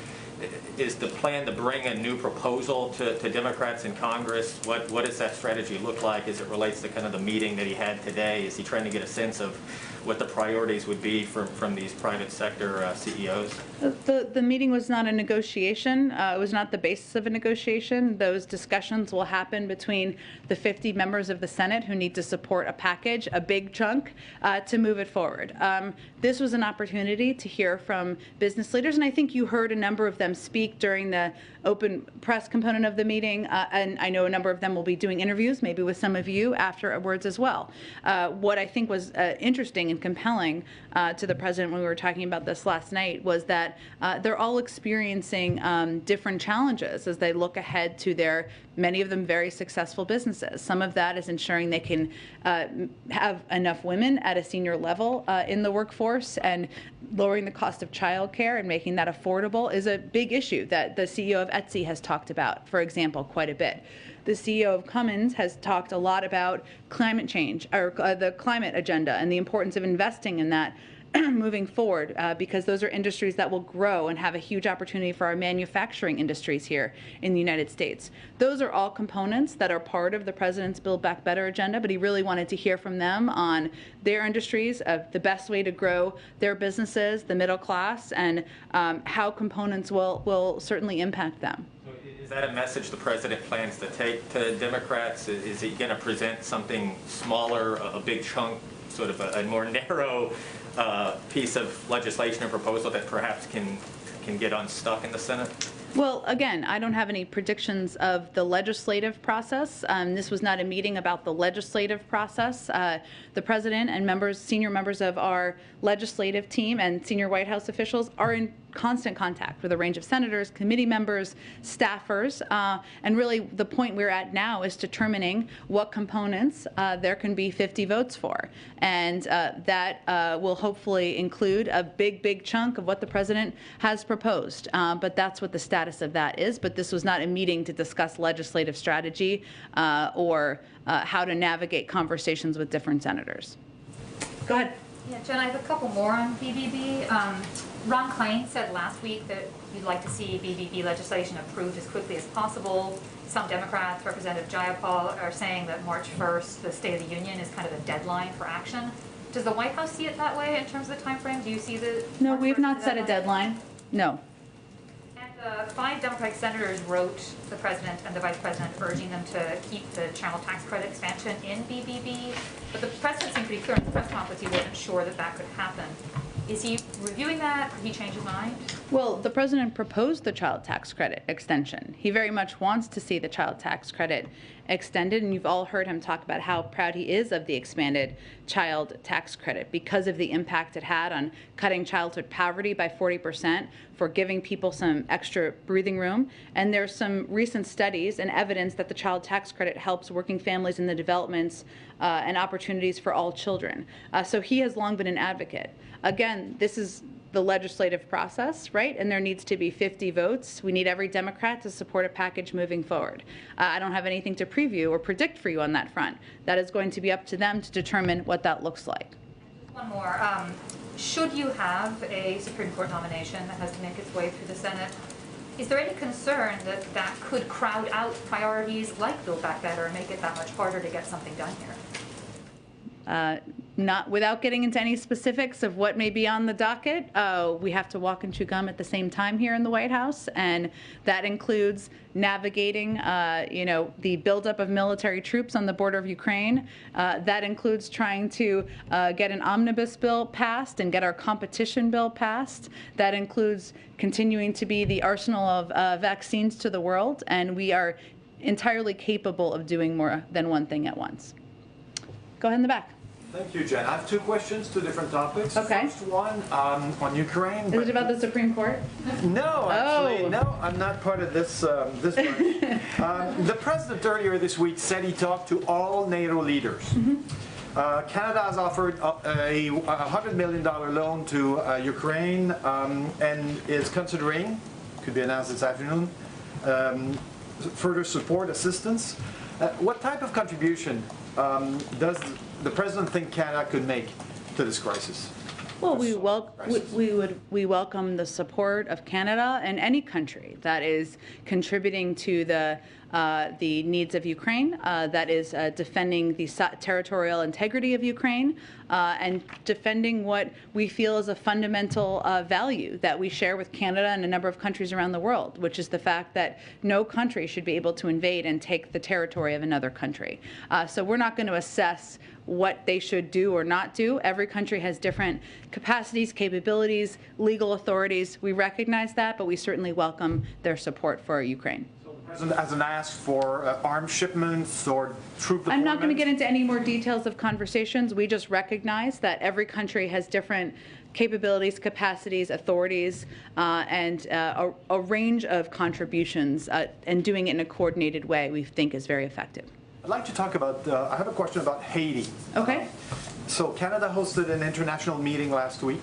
is the plan to bring a new proposal to Democrats in Congress? What does that strategy look like as it relates to kind of the meeting that he had today? Is he trying to get a sense of what the priorities would be from these private sector CEOs? The meeting was not a negotiation. It was not the basis of a negotiation. Those discussions will happen between the 50 members of the Senate who need to support a package, a big chunk, to move it forward. This was an opportunity to hear from business leaders, and I think you heard a number of them speak during the open press component of the meeting, and I know a number of them will be doing interviews, maybe with some of you afterwards as well. What I think was interesting and compelling to the president when we were talking about this last night was that they're all experiencing different challenges as they look ahead to their, many of them very successful businesses. Some of that is ensuring they can have enough women at a senior level in the workforce, and lowering the cost of childcare and making that affordable is a big issue that the CEO of Etsy has talked about, for example, quite a bit. The CEO of Cummins has talked a lot about climate change, or the climate agenda, and the importance of investing in that moving forward, because those are industries that will grow and have a huge opportunity for our manufacturing industries here in the United States. Those are all components that are part of the president's Build Back Better agenda, but he really wanted to hear from them on their industries, of the best way to grow their businesses, the middle class, and how components will certainly impact them. Is that a message the president plans to take to Democrats? Is he going to present something smaller, a big chunk, sort of a more narrow piece of legislation or proposal that perhaps can get unstuck in the Senate? Well, again, I don't have any predictions of the legislative process. This was not a meeting about the legislative process. The president and senior members of our legislative team and senior White House officials are in constant contact with a range of senators, committee members, staffers, and really the point we're at now is determining what components there can be 50 votes for. And that will hopefully include a big chunk of what the president has proposed. But that's what the status of that is. But this was not a meeting to discuss legislative strategy or how to navigate conversations with different senators. Go ahead. Yeah, Jen, I have a couple more on BBB. Ron Klain said last week that he'd like to see BBB legislation approved as quickly as possible. Some Democrats, Representative Jayapal, are saying that March 1st, the State of the Union, is kind of a deadline for action. Does the White House see it that way in terms of the time frame? Do you see the No, we've not set a deadline. No. And 5 Democratic senators wrote the president and the vice president urging them to keep the child tax credit expansion in BBB. But the president seemed pretty clear in the press conference he wasn't sure that could happen. Is he reviewing that? Did he change his mind? Well, the president proposed the child tax credit extension. He very much wants to see the child tax credit extended, and you've all heard him talk about how proud he is of the expanded child tax credit because of the impact it had on cutting childhood poverty by 40%, for giving people some extra breathing room. And there's some recent studies and evidence that the child tax credit helps working families in the developments and opportunities for all children. So he has long been an advocate. Again, this is the legislative process, right? And there needs to be 50 votes. We need every Democrat to support a package moving forward. I don't have anything to preview or predict for you on that front. That is going to be up to them to determine what that looks like. One more. Should you have a Supreme Court nomination that has to make its way through the Senate, Is there any concern that that could crowd out priorities like Build Back Better and make it that much harder to get something done here? Not without getting into any specifics of what may be on the docket, we have to walk and chew gum at the same time here in the White House, and that includes navigating, the buildup of military troops on the border of Ukraine. That includes trying to get an omnibus bill passed and get our competition bill passed. That includes continuing to be the arsenal of vaccines to the world, and we are entirely capable of doing more than one thing at once. Go ahead in the back. Thank you, Jen. I have two questions, two different topics. Okay. First one on Ukraine. Is it about the Supreme Court? No, actually, no. I'm not part of this this bunch. The president earlier this week said he talked to all NATO leaders. Canada has offered a $100 million loan to Ukraine and is considering, could be announced this afternoon, further support assistance. What type of contribution does the president think Canada could make to this crisis? Well, we welcome the support of Canada and any country that is contributing to the needs of Ukraine, that is defending the territorial integrity of Ukraine, and defending what we feel is a fundamental value that we share with Canada and a number of countries around the world, which is the fact that no country should be able to invade and take the territory of another country. So we're not going to assess what they should do or not do. Every country has different capacities, capabilities, legal authorities. We recognize that, but we certainly welcome their support for Ukraine. So the president hasn't asked for arms shipments or troop deployments? I'm not going to get into any more details of conversations. We just recognize that every country has different capabilities, capacities, authorities, and a range of contributions, and doing it in a coordinated way we think is very effective. I'd like to talk about, I have a question about Haiti. Okay. So Canada hosted an international meeting last week.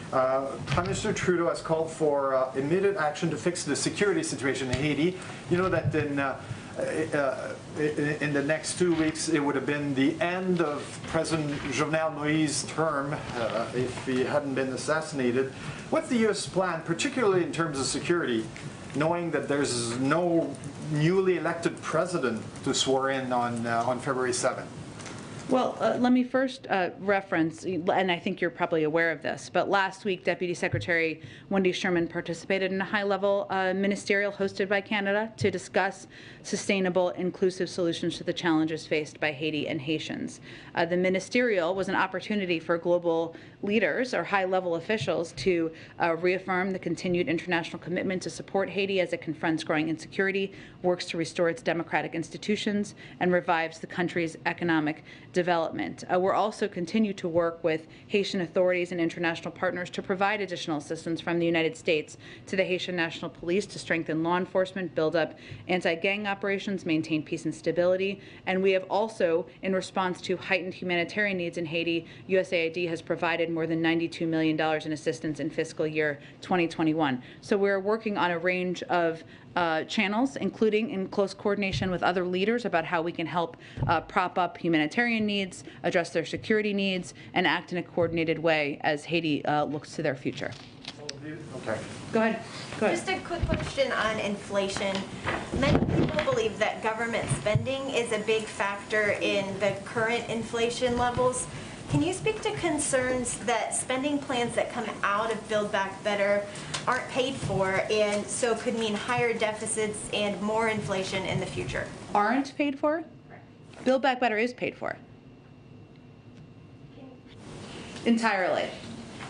Prime Minister Trudeau has called for immediate action to fix the security situation in Haiti. You know that in the next 2 weeks it would have been the end of President Jovenel Moise's term if he hadn't been assassinated. What's the U.S. plan, particularly in terms of security, knowing that there's no newly elected president to swear in on February 7th? Well, let me first reference, and I think you're probably aware of this, but last week Deputy Secretary Wendy Sherman participated in a high-level ministerial hosted by Canada to discuss sustainable, inclusive solutions to the challenges faced by Haiti and Haitians. The ministerial was an opportunity for global leaders or high-level officials to reaffirm the continued international commitment to support Haiti as it confronts growing insecurity, works to restore its democratic institutions, and revives the country's economic development. We'll also continue to work with Haitian authorities and international partners to provide additional assistance from the United States to the Haitian National Police to strengthen law enforcement, build up anti-gang operations, maintain peace and stability. And we have also, in response to heightened humanitarian needs in Haiti, USAID has provided more than $92 million in assistance in fiscal year 2021. So we're working on a range of channels, including in close coordination with other leaders about how we can help prop up humanitarian needs, address their security needs, and act in a coordinated way as Haiti looks to their future. Okay. Go ahead. Just a quick question on inflation. Many people believe that government spending is a big factor in the current inflation levels. Can you speak to concerns that spending plans that come out of Build Back Better aren't paid for and so could mean higher deficits and more inflation in the future? Aren't paid for? Build Back Better is paid for. Entirely.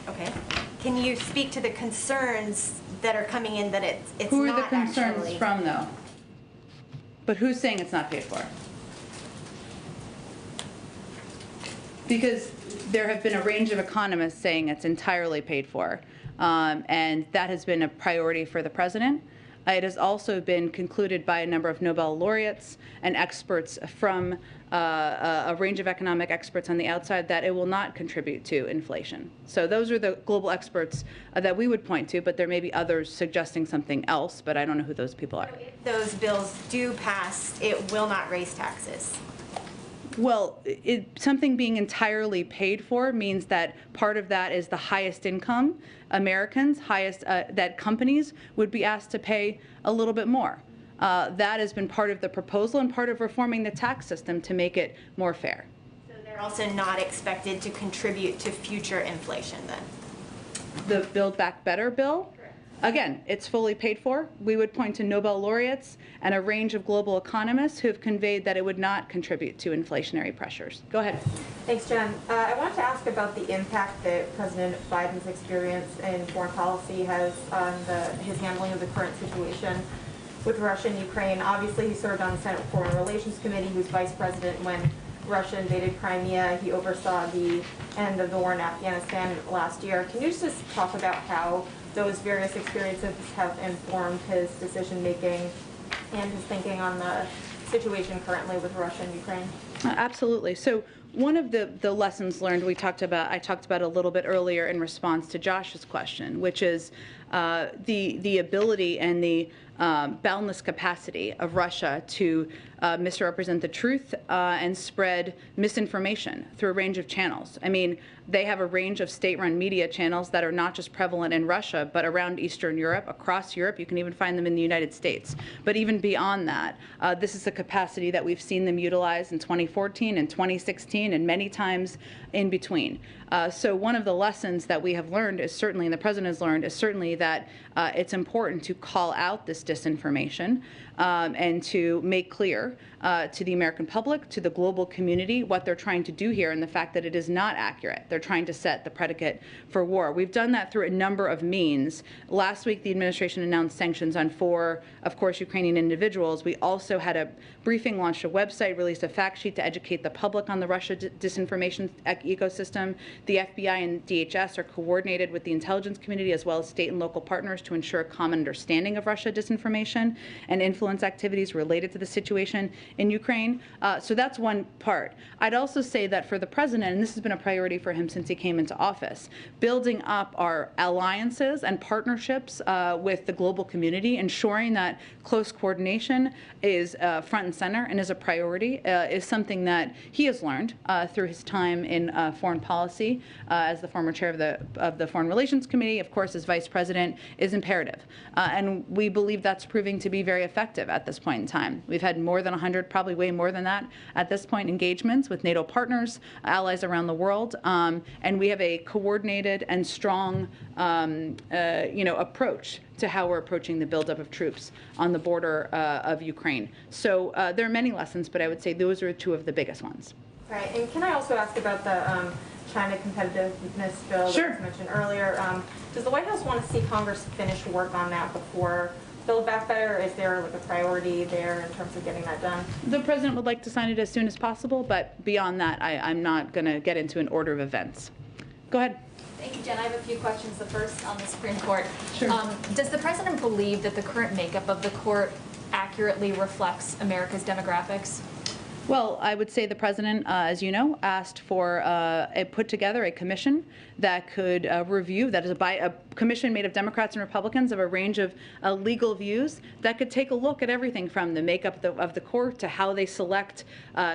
Okay. Can you speak to the concerns that are coming in that it's Who are not the concerns actually from, though? But who's saying it's not paid for? Because there have been a range of economists saying it's entirely paid for, and that has been a priority for the president. It has also been concluded by a number of Nobel laureates and experts from a range of economic experts on the outside that it will not contribute to inflation. So those are the global experts that we would point to, but there may be others suggesting something else, but I don't know who those people are. if those bills do pass, it will not raise taxes? Well, something being entirely paid for means that part of that is the highest income Americans, that companies would be asked to pay a little bit more. That has been part of the proposal and part of reforming the tax system to make it more fair. So they're also not expected to contribute to future inflation then? The Build Back Better bill? Again, it's fully paid for. We would point to Nobel laureates and a range of global economists who have conveyed that it would not contribute to inflationary pressures. Go ahead. Thanks, Jen. I wanted to ask about the impact that President Biden's experience in foreign policy has on his handling of the current situation with Russia and Ukraine. Obviously, he served on the Senate Foreign Relations Committee. He was vice president when Russia invaded Crimea. He oversaw the end of the war in Afghanistan last year. Can you just talk about how those various experiences have informed his decision-making and his thinking on the situation currently with Russia and Ukraine? Absolutely. So one of the lessons learned I talked about a little bit earlier in response to Josh's question, which is the ability and the boundless capacity of Russia to misrepresent the truth and spread misinformation through a range of channels. I mean, they have a range of state-run media channels that are not just prevalent in Russia, but around Eastern Europe, across Europe. You can even find them in the United States. But even beyond that, this is a capacity that we've seen them utilize in 2014 and 2016 and many times in between. So one of the lessons that we have learned is certainly, and the President has learned, is certainly that it's important to call out this disinformation and to make clear to the American public, to the global community, what they're trying to do here and the fact that it is not accurate. They're trying to set the predicate for war. We've done that through a number of means. Last week, the administration announced sanctions on 4, of course, Ukrainian individuals. We also had a briefing, launched a website, released a fact sheet to educate the public on the Russia disinformation ecosystem. The FBI and DHS are coordinated with the intelligence community as well as state and local partners to ensure a common understanding of Russia disinformation and influence activities related to the situation in Ukraine. So that's one part. I'd also say that for the President, and this has been a priority for him since he came into office, building up our alliances and partnerships with the global community, ensuring that close coordination is front and center and is a priority, is something that he has learned through his time in foreign policy as the former chair of the Foreign Relations Committee, of course, as vice president, is imperative. And we believe that's proving to be very effective at this point in time. We've had more than 100, probably way more than that at this point, engagements with NATO partners, allies around the world, and we have a coordinated and strong approach to how we're approaching the buildup of troops on the border of Ukraine. So there are many lessons, but I would say those are 2 of the biggest ones. Right, and can I also ask about the China competitiveness bill that was mentioned earlier? Does the White House want to see Congress finish work on that before Build Back Better? Is there like a priority there in terms of getting that done? The President would like to sign it as soon as possible, but beyond that, I'm not going to get into an order of events. Go ahead. Thank you, Jen. I have a few questions. The first on the Supreme Court. Sure. Does the President believe that the current makeup of the court accurately reflects America's demographics? Well, I would say the President, as you know, asked for put together a commission that could review, that is a commission made of Democrats and Republicans of a range of legal views that could take a look at everything from the makeup of the court to how they select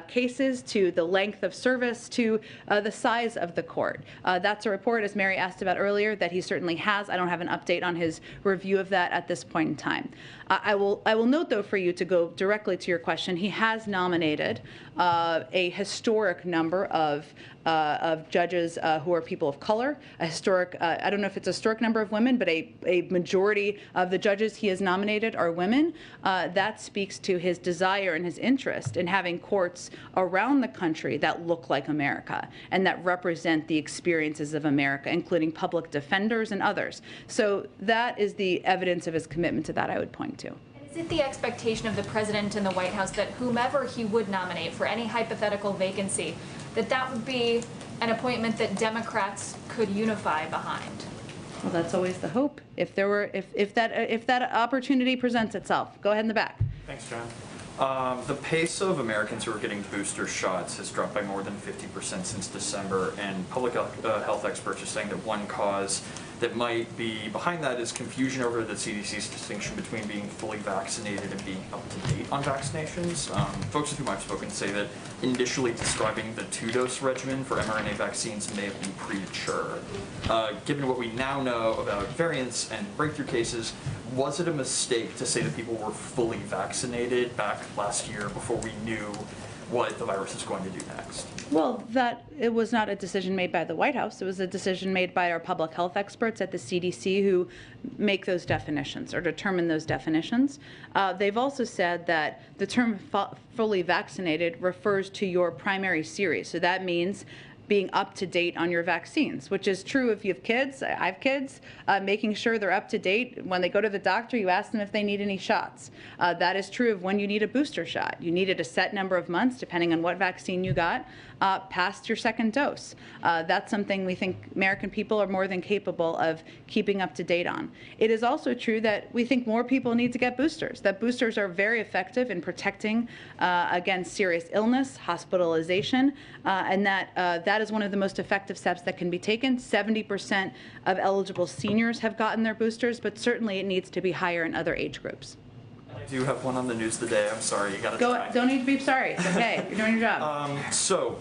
cases to the length of service to the size of the court. That's a report, as Mary asked about earlier, that he certainly has. I don't have an update on his review of that at this point in time. I will note, though, for you to go directly to your question, he has nominated a historic number of judges who are people of color, a historic, I don't know if it's a historic number of women, but a majority of the judges he has nominated are women. That speaks to his desire and his interest in having courts around the country that look like America and that represent the experiences of America, including public defenders and others. So that is the evidence of his commitment to that I would point to. Is it the expectation of the President and the White House that whomever he would nominate for any hypothetical vacancy, that would be an appointment that Democrats could unify behind? Well, that's always the hope. If that opportunity presents itself. Go ahead in the back. Thanks, John. The pace of Americans who are getting booster shots has dropped by more than 50% since December, and public health experts are saying that one cause that might be behind that is confusion over the CDC's distinction between being fully vaccinated and being up to date on vaccinations. Folks with whom I've spoken say that initially describing the 2-dose regimen for mRNA vaccines may have been premature. Given what we now know about variants and breakthrough cases, was it a mistake to say that people were fully vaccinated back last year before we knew what the virus is going to do next? Well, it was not a decision made by the White House. It was a decision made by our public health experts at the CDC who make those definitions or determine those definitions. They've also said that the term fully vaccinated refers to your primary series. So that means being up to date on your vaccines, which is true if you have kids. I have kids, making sure they're up to date. When they go to the doctor, you ask them if they need any shots. That is true of when you need a booster shot. You need it a set number of months, depending on what vaccine you got, past your second dose. That's something we think American people are more than capable of keeping up to date on. It is also true that we think more people need to get boosters, that boosters are very effective in protecting against serious illness, hospitalization, and that is one of the most effective steps that can be taken. 70% of eligible seniors have gotten their boosters, but certainly it needs to be higher in other age groups. I do have one on the news today. I'm sorry, you got to try. Don't need to be sorry. It's okay. You're doing your job. So,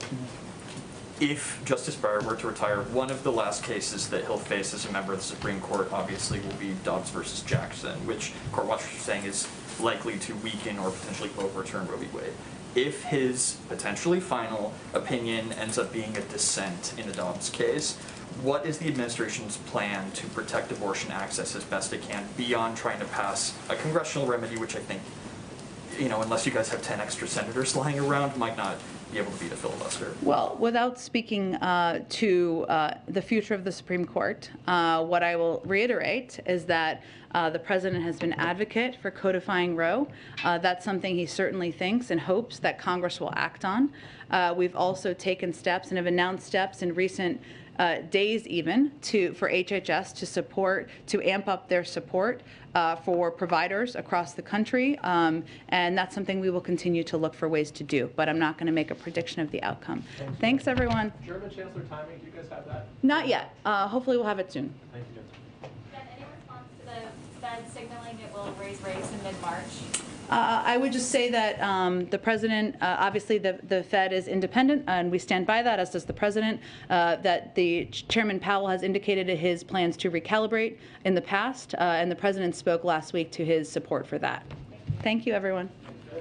if Justice Breyer were to retire, one of the last cases that he'll face as a member of the Supreme Court obviously will be Dobbs versus Jackson, which court watchers are saying is likely to weaken or potentially overturn Roe v. Wade. If his potentially final opinion ends up being a dissent in the Dobbs case, what is the administration's plan to protect abortion access as best it can beyond trying to pass a congressional remedy, which I think, unless you guys have 10 extra senators lying around, might not be able to beat a filibuster? Well, without speaking to the future of the Supreme Court, what I will reiterate is that the president has been an advocate for codifying Roe. That's something he certainly thinks and hopes that Congress will act on. We've also taken steps and have announced steps in recent days even for HHS to amp up their support for providers across the country, and that's something we will continue to look for ways to do, but I'm not going to make a prediction of the outcome. Thanks, everyone. German Chancellor timing, do you guys have that? Not yet. Hopefully we'll have it soon. Thank you, Jensen. Jen, any response to the Fed signaling it will raise rates in mid-March? I would just say that the president, obviously the Fed is independent, and we stand by that, as does the president, that the Chairman Powell has indicated his plans to recalibrate in the past, and the president spoke last week to his support for that. Thank you, everyone.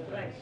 Thanks.